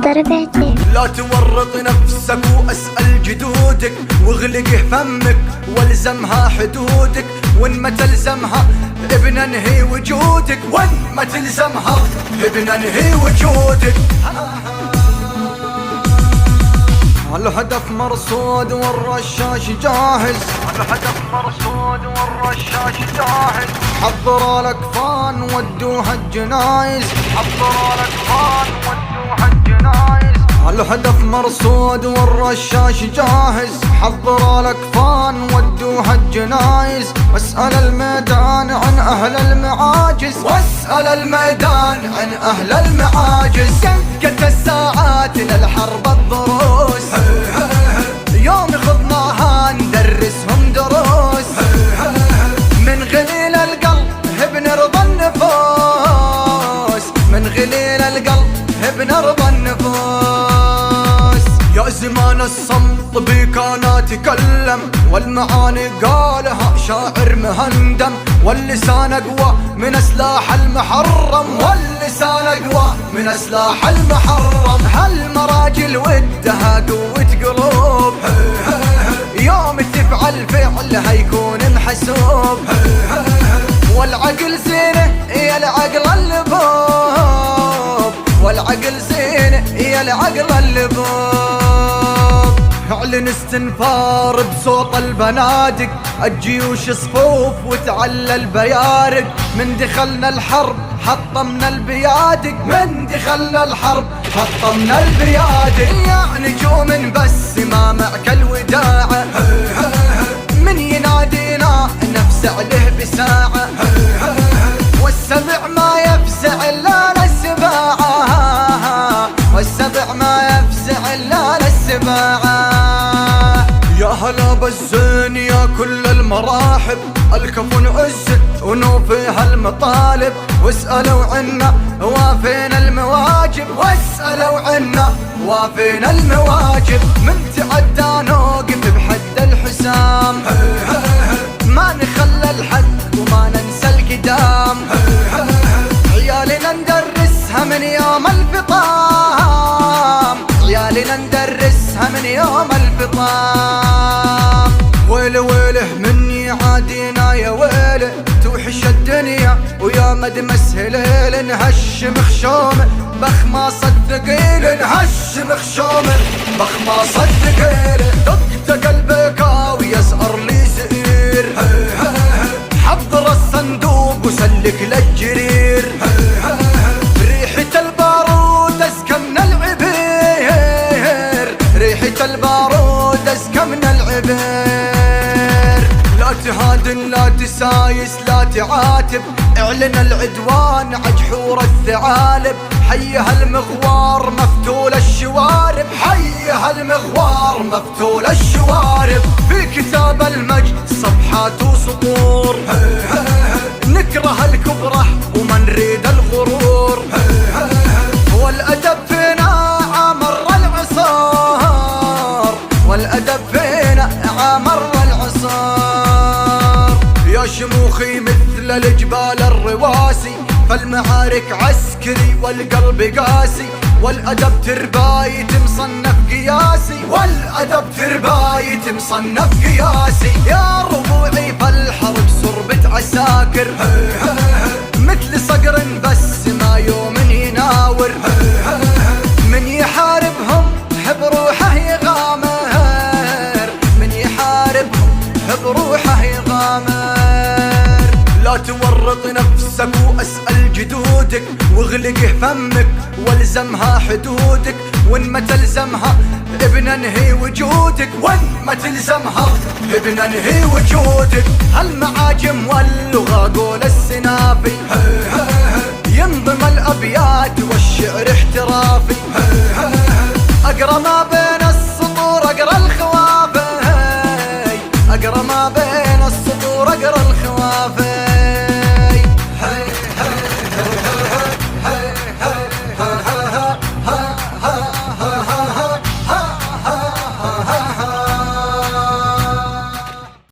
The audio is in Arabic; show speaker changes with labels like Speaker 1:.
Speaker 1: ضربتك.
Speaker 2: لا تورط نفسك واسأل جدودك، واغلق فمك والزمها حدودك، وان ما تلزمها بننهي وجودك، وان ما تلزمها بننهي وجودك. الهدف مرصود والرشاش جاهز، الهدف مرصود والرشاش جاهز، حضر الاكفان ودوها الجنايز، حضر الاكفان ودوها الجنايز. الهدف مرصود والرشاش جاهز، حضر الاكفان ودوها الجنايز، واسأل الميدان عن اهل المعاجز، واسأل الميدان عن اهل المعاجز. دقت الساعات للحرب الضروس، يوم خضناها ندرسهم دروس، من غليل القلب بنرضى النفوس، من غليل القلب بنرضى النفوس. يا زمان الصمت بيك انا تكلم، والمعاني قالها شاعر مهندم، واللسان اقوى من سلاح المحرم، واللسان اقوى من سلاح المحرم. هالمراجل ودها قوة قلوب، يوم تفعل فعلها يكون محسوب، والعقل زينه يا العقل اللبوب، والعقل زينه يا العقل اللبوب. اعلن استنفار بصوت البنادق، الجيوش صفوف وتعلى البيارق، من دخلنا الحرب حطمنا البيادق، من دخلنا الحرب حطمنا البيادق. يا نجوم بس ما معك الوداعة، من ينادينا نفزع له بساعة، والسبع ما يفزع الا للسباعة، والسبع ما يفزع الا للسباعة. يا هلا بالزين يا كل المراحب، الكفن عز ونوفيها المطالب، واسألوا عنا وافينا المواجب، واسألوا عنا وافينا المواجب. من تعدى نوقف بحد الحسام، ما نخلى الحد وما ننسى القدام، عيالنا ندرسها من يوم الفطام، عيالنا ندرسها من يوم الفطام. ويله ويله مني عادينا يا ويله، توحش الدنيا ويا مدمس هليل، نهش مخشومه بخماص الثقيل، نهش مخشومه بخماص الثقيل. دقت قلبك ويسأر لي زئير، حضر الصندوق وسلك للجرير، ريحة البارود ازكى من العبير، ريحة البارود ازكى من العبير. لا تهادن لا تسايس لا تعاتب، اعلن العدوان عجحور الثعالب، حيها المغوار مفتول الشوارب، حيها المغوار مفتول الشوارب. في كتاب المجد صفحات وسطور، نكره الكبره وما نريد الغرور، والأدب فينا عامر العصار، والأدب فينا عامر العصار. يا شموخي مثل الجبال الرواسي، فالمعارك عسكري والقلب قاسي، والأدب تربايت مصنف قياسي، والأدب تربايت مصنف قياسي. يا ربوعي فالحرب صربة عساكر، مثل صقر بس ما يوم يناور، من يحاربهم بروحه يغامر، من يحاربهم بروحه يغامر. لا تورط نفسك واسأل جدودك، واغلق فمك والزمها حدودك، وان ما تلزمها بننهي وجودك، وان ما تلزمها بننهي وجودك. هالمعاجم واللغة قول السنافي، ينظم الابيات والشعر احترافي، اقرا ما بين